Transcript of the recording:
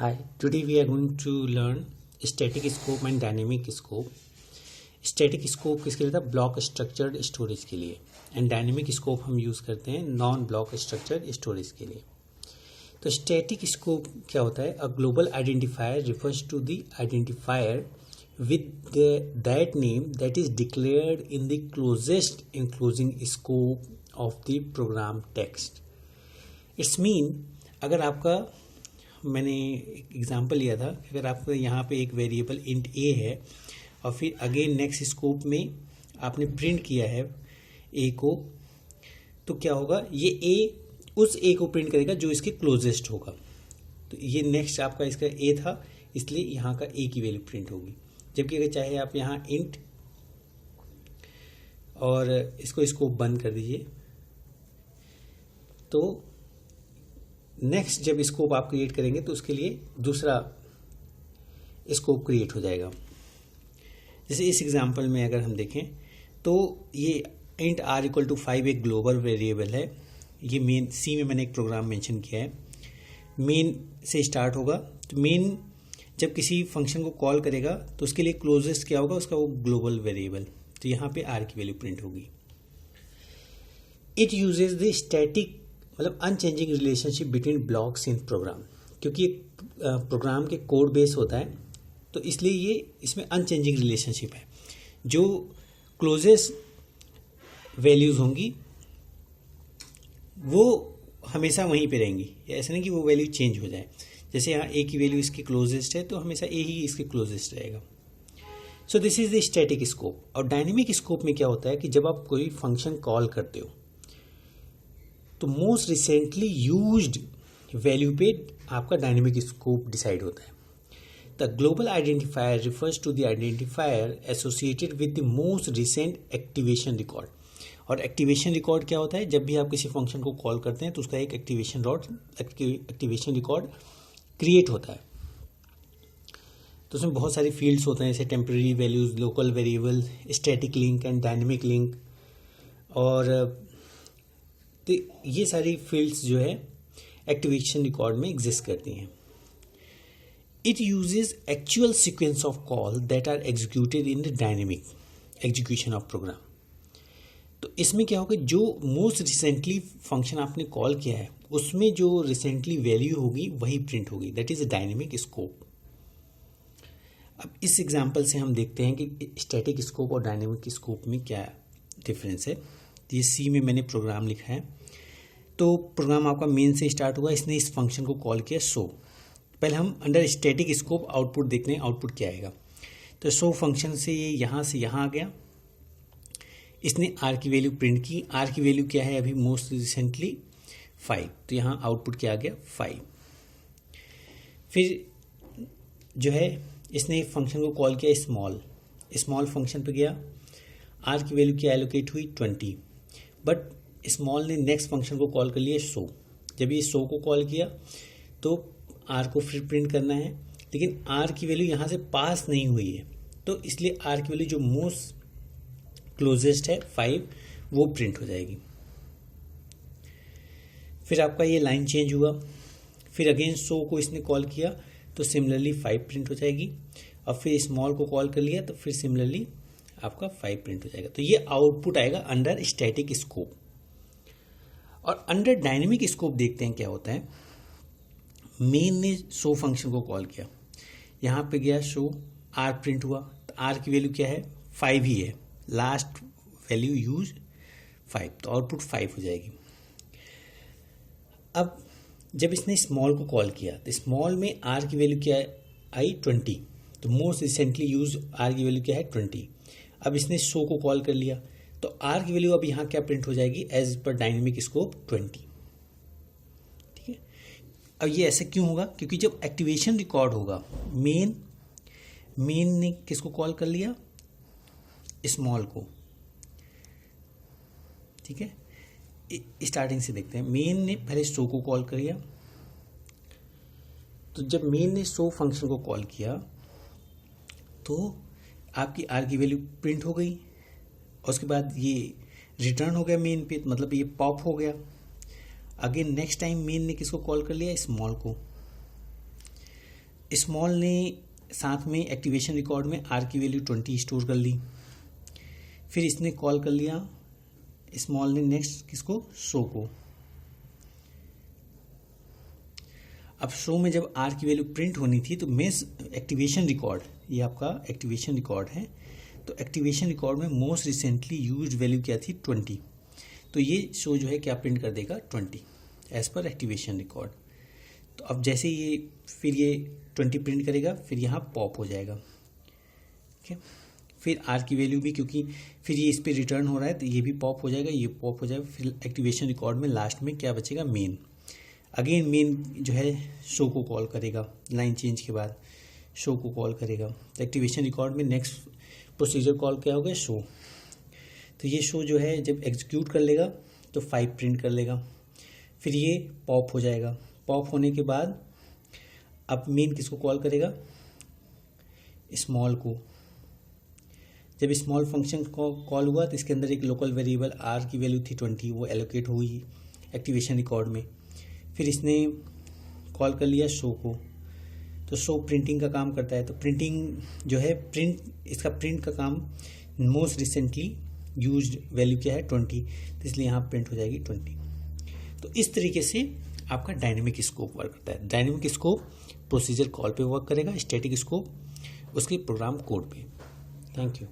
Hi, today we are going to learn static scope and dynamic scope. Static scope किसके लिए था? Block structured storage के लिए. And dynamic scope हम use करते हैं नॉन ब्लॉक स्ट्रक्चर्ड स्टोरेज के लिए. तो स्टैटिक स्कोप क्या होता है? A global identifier refers to the identifier with that name that is declared in the closest enclosing scope of the program text. It's mean अगर आपका, मैंने एक एग्जांपल लिया था, अगर आपका यहाँ पे एक वेरिएबल इंट ए है और फिर अगेन नेक्स्ट स्कोप में आपने प्रिंट किया है ए को, तो क्या होगा? ये ए उस ए को प्रिंट करेगा जो इसके क्लोजेस्ट होगा. तो ये नेक्स्ट आपका इसका ए था, इसलिए यहाँ का ए की वैल्यू प्रिंट होगी. जबकि अगर चाहे आप यहाँ इंट और इसको स्कोप बंद कर दीजिए, तो नेक्स्ट जब स्कोप आप क्रिएट करेंगे तो उसके लिए दूसरा स्कोप क्रिएट हो जाएगा. जैसे इस एग्जांपल में अगर हम देखें तो ये इंट r इक्वल टू 5 एक ग्लोबल वेरिएबल है. ये मेन सी में मैंने एक प्रोग्राम मेंशन किया है. मेन से स्टार्ट होगा, तो मेन जब किसी फंक्शन को कॉल करेगा तो उसके लिए क्लोजेस्ट क्या होगा? उसका वो ग्लोबल वेरिएबल. तो यहाँ पे r की वैल्यू प्रिंट होगी. इट यूजेज द स्टैटिक मतलब unchanging relationship between blocks in program. क्योंकि प्रोग्राम के कोड बेस होता है तो इसलिए ये इसमें अनचेंजिंग रिलेशनशिप है. जो क्लोजेस्ट वैल्यूज होंगी वो हमेशा वहीं पे रहेंगी. ऐसा नहीं कि वो वैल्यू चेंज हो जाए. जैसे यहाँ ए की वैल्यू इसकी क्लोजेस्ट है तो हमेशा ए ही इसके क्लोजेस्ट रहेगा. So this is the static scope. और डायनेमिक स्कोप में क्या होता है कि जब आप कोई फंक्शन कॉल करते हो तो मोस्ट रिसेंटली यूज्ड वैल्यू पे आपका डायनेमिक स्कोप डिसाइड होता है. The global identifier refers to the identifier associated with the most recent activation record. और एक्टिवेशन रिकॉर्ड क्या होता है? जब भी आप किसी फंक्शन को कॉल करते हैं तो उसका एक एक्टिवेशन रिकॉर्ड क्रिएट होता है. तो उसमें बहुत सारी फील्ड्स होते हैं, जैसे temporary values, local variable, static link and dynamic link. और तो ये सारी फील्ड्स जो है एक्टिवेशन रिकॉर्ड में एग्जिस्ट करती हैं. It uses actual sequence of call that are executed in the dynamic execution of program. तो इसमें क्या होगा? जो मोस्ट रिसेंटली फंक्शन आपने कॉल किया है उसमें जो रिसेंटली वैल्यू होगी वही प्रिंट होगी. That is a dynamic scope. अब इस एग्जांपल से हम देखते हैं कि स्टैटिक स्कोप और डायनेमिक स्कोप में क्या डिफरेंस है. ये सी में मैंने प्रोग्राम लिखा है. तो प्रोग्राम आपका मेन से स्टार्ट हुआ, इसने इस फंक्शन को कॉल किया सो. पहले हम अंडर स्टैटिक स्कोप आउटपुट देखते हैं, आउटपुट क्या आएगा. तो सो फंक्शन से ये यहाँ से यहाँ आ गया, इसने आर की वैल्यू प्रिंट की. आर की वैल्यू क्या है अभी मोस्ट रिसेंटली? 5. तो यहाँ आउटपुट क्या आ गया? 5. फिर जो है इसने फंक्शन को कॉल किया स्मॉल फंक्शन पे गया. आर की वैल्यू क्या एलोकेट हुई? 20. बट स्मॉल ने नेक्स्ट फंक्शन को कॉल कर लिया सो. जब ये सो को कॉल किया तो आर को फिर प्रिंट करना है, लेकिन आर की वैल्यू यहाँ से पास नहीं हुई है, तो इसलिए आर की वैल्यू जो मोस्ट क्लोजेस्ट है 5 वो प्रिंट हो जाएगी. फिर आपका ये लाइन चेंज हुआ, फिर अगेन सो को इसने कॉल किया तो सिमिलरली 5 प्रिंट हो जाएगी. और फिर स्मॉल को कॉल कर लिया तो फिर सिमिलरली आपका 5 प्रिंट हो जाएगा. तो ये आउटपुट आएगा अंडर स्टैटिक स्कोप. और अंडर डायनेमिक स्कोप देखते हैं क्या होता है. मेन ने शो फंक्शन को कॉल किया, यहाँ पे गया शो, आर प्रिंट हुआ. तो आर की वैल्यू क्या है? 5 ही है. लास्ट वैल्यू यूज 5, तो आउटपुट 5 हो जाएगी. अब जब इसने स्मॉल को कॉल किया तो स्मॉल में आर की वैल्यू क्या आई? 20. तो मोस्ट रिसेंटली यूज आर की वैल्यू क्या है? 20. अब इसने शो को कॉल कर लिया तो आर की वैल्यू अब यहाँ क्या प्रिंट हो जाएगी? As per dynamic scope 20. ठीक है. अब ये ऐसे क्यों होगा? क्योंकि जब एक्टिवेशन रिकॉर्ड होगा, मेन ने किसको कॉल कर लिया? स्मॉल को. ठीक है, स्टार्टिंग से देखते हैं. मेन ने पहले शो को कॉल कर लिया, तो जब मेन ने शो फंक्शन को कॉल किया तो आपकी आर की वैल्यू प्रिंट हो गई. और उसके बाद ये रिटर्न हो गया मेन पे, मतलब ये पॉप हो गया. अगेन नेक्स्ट टाइम मेन ने किसको कॉल कर लिया? स्मॉल को. स्मॉल ने साथ में एक्टिवेशन रिकॉर्ड में आर की वैल्यू 20 स्टोर कर ली। फिर इसने कॉल कर लिया स्मॉल ने नेक्स्ट किसको, शो को। अब शो में जब आर की वैल्यू प्रिंट होनी थी तो मेस एक्टिवेशन रिकॉर्ड, ये आपका एक्टिवेशन रिकॉर्ड है, तो एक्टिवेशन रिकॉर्ड में मोस्ट रिसेंटली यूज्ड वैल्यू क्या थी, 20। तो ये शो जो है क्या प्रिंट कर देगा, 20 एज पर एक्टिवेशन रिकॉर्ड। तो अब जैसे ये फिर ये 20 प्रिंट करेगा, फिर यहाँ पॉप हो जाएगा, ठीक है। फिर आर की वैल्यू भी, क्योंकि फिर ये इस पर रिटर्न हो रहा है तो ये भी पॉप हो जाएगा, ये पॉप हो जाएगा। फिर एक्टिवेशन रिकॉर्ड में लास्ट में क्या बचेगा, मेन। अगेन मेन जो है शो को कॉल करेगा, लाइन चेंज के बाद शो को कॉल करेगा। तो एक्टिवेशन रिकॉर्ड में नेक्स्ट प्रोसीजर कॉल क्या होगा, शो। तो ये शो जो है जब एग्जीक्यूट कर लेगा तो 5 प्रिंट कर लेगा। फिर ये पॉप हो जाएगा, पॉप होने के बाद अब मेन किसको कॉल करेगा, स्मॉल को। जब स्मॉल फंक्शन को कॉल हुआ तो इसके अंदर एक लोकल वेरिएबल आर की वैल्यू थी 20, वो एलोकेट हुई एक्टिवेशन रिकॉर्ड में। फिर इसने कॉल कर लिया शो को, तो शो प्रिंटिंग का काम करता है। तो प्रिंटिंग जो है इसका प्रिंट का काम मोस्ट रिसेंटली यूज्ड वैल्यू क्या है, 20, तो इसलिए यहाँ प्रिंट हो जाएगी 20। तो इस तरीके से आपका डायनेमिक स्कोप वर्क करता है। डायनेमिक स्कोप प्रोसीजर कॉल पे वर्क करेगा, स्टैटिक स्कोप उसके प्रोग्राम कोड पे। Thank you.